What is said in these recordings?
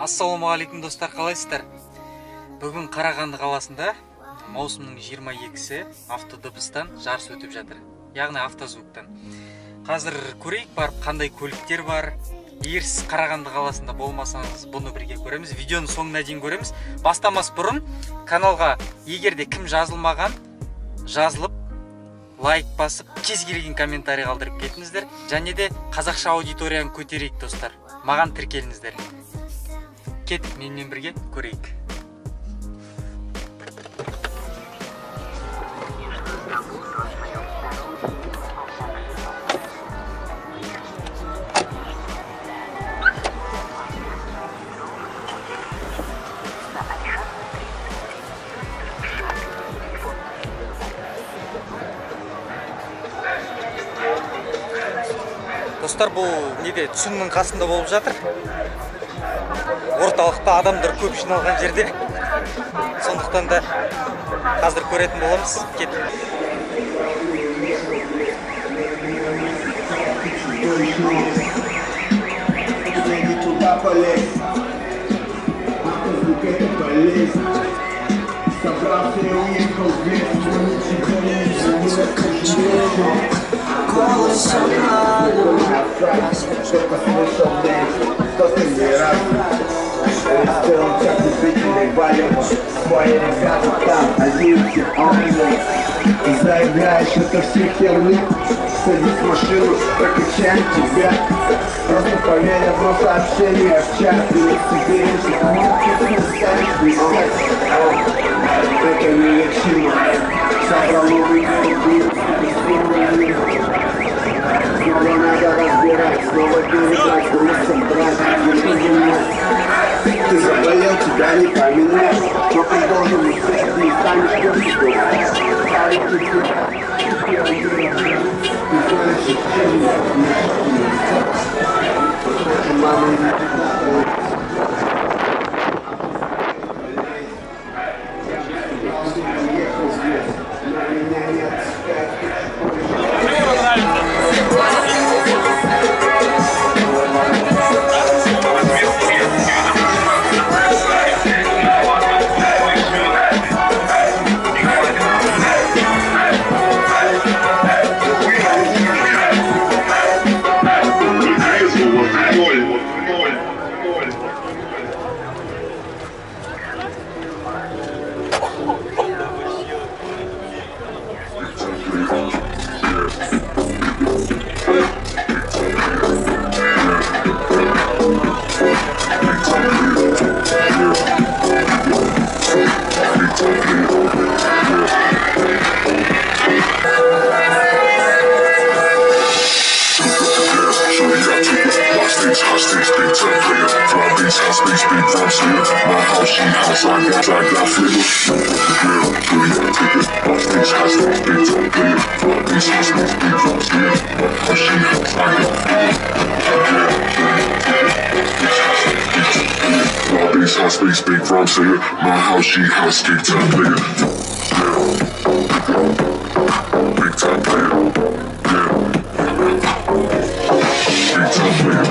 Ассалаумағалейкум достар, қалайсыздар? Бүгін Қарағанды қаласында маусымның 22-сі автодыбыстан жарыс өтіп жатыр. Яғни автозвуктан. Қазір көрейік барып қандай көліктер бар. Егер сіз Қарағанды қаласында болмасаңыз, бұны бірге көреміз. Видеоны соңына дейін көреміз. Бастамас бұрын каналға егерде кім жазылмаған, жазылып, лайк басып, кез келген комментарий қалдырып кетіңіздер. Және де қазақша аудиторияны көтерейік достар. Маған тіркеліңіздер. Кет, менімен бірге көрейік. Достар, бұл неде түсімнің қасында болып жатыр. Орталықта адамдар көп жиналған жерде. Сондықтан да қазір көретін боламыз. Кет. Заиграешь это все херни, садись в машину, прокачаем тебя. Просто поверь одно сообщение в чат, и теперь ты станешь писать. Это нелечимо, собрал новый клип. Снова надо разбирать, снова перебрать, бросом брать. Ты заболел, тебя не поменяешь, но ты должен успеть, не станешь кем-то. Space big from singer, my house she has big time player. Big time player. Big time player.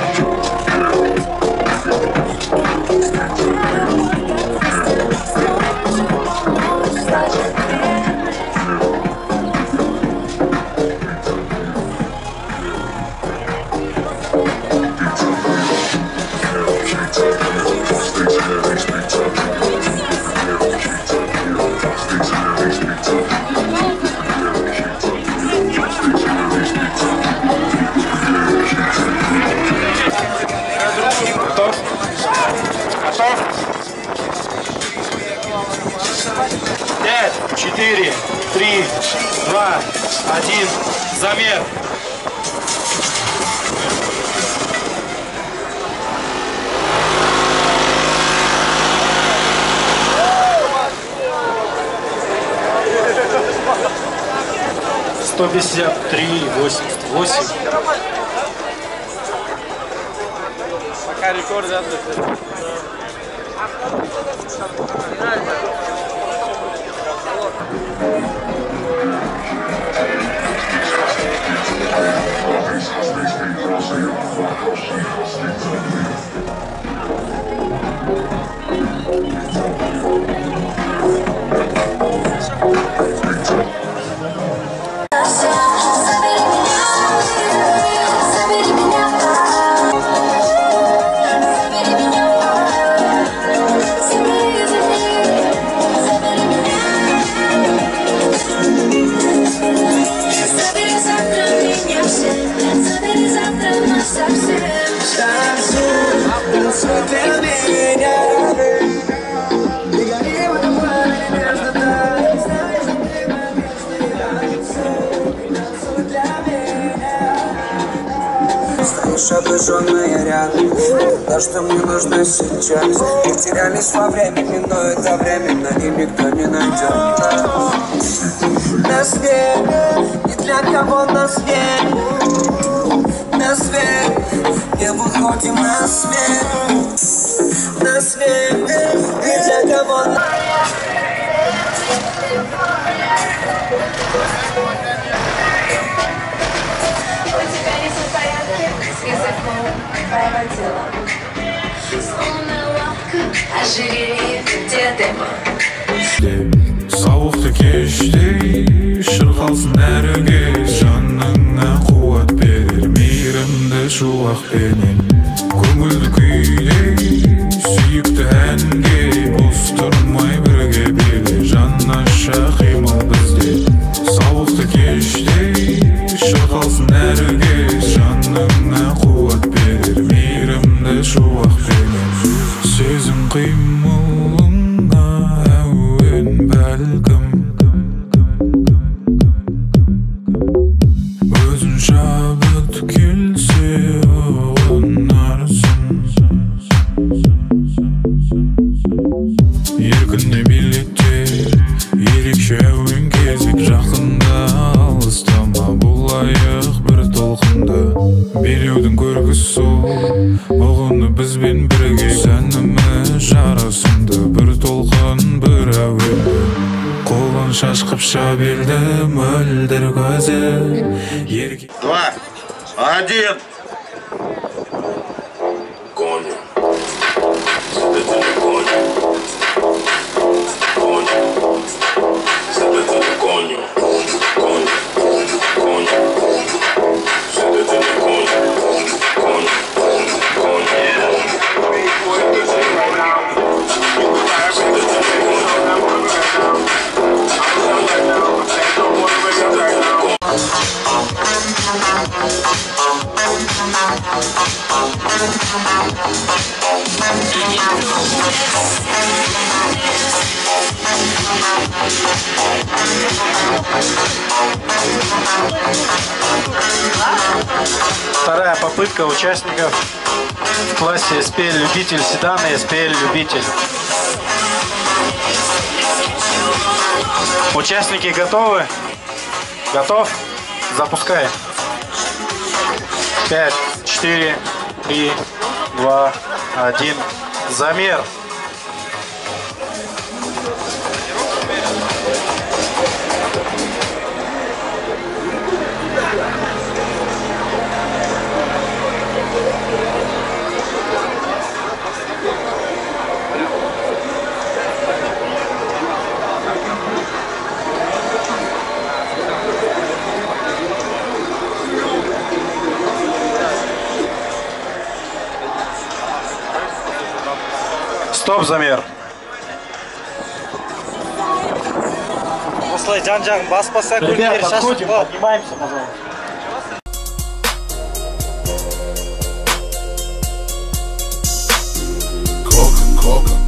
Пять, 4, 3, 2, 1, замер. Сто 53, 88. Пока рекорд задает. Space big from singer, my house she has big time player. Обнаженная рядом, то, что мне нужно сейчас. Потерялись во времени, но это временно, и никто не найдет на свете, ни для кого на свете. На свет, не выходим на свет. На свет, ни для кого на Сауықты кештей шырқалсын әріге, жаныңа қуат берер мейірімді шуақпенен. Көңілді күйдей сүйікті әнге, бос тұрмай бірге биле, жанаша қимыл бізде. Сауықты кештей шырқалсын әріге, жаныңа қуат берер мейірімді шуақпенен. Сезім қимылыңа әуен бәлкім, өзін шабыт келсе ұғынарсың. Еркіне билетте ерекше әуен кезек, жақында алыстама болайық бір толқында. Билеудің көргісі сол, ұғыны бізбен бірге, сәнімі жарасымды бір толқын бір әуенді. Қолын шашқып шабелді мөлдір көзі. 2, 1. Коню. Следователь коню. Коню. Следователь коню. Коню. Коню. Следователь коню. Коню. Вторая попытка участников в классе SPL-любитель седана и SPL-любитель. Участники готовы? Готов? Запускай. 5, 4, 3, 2, 1. Замер. Стоп, замер. Осылай жан-жағын баспаса, Ребят, көліктері подходим, шашып. поднимаемся, пожалуйста. Coca-Cola.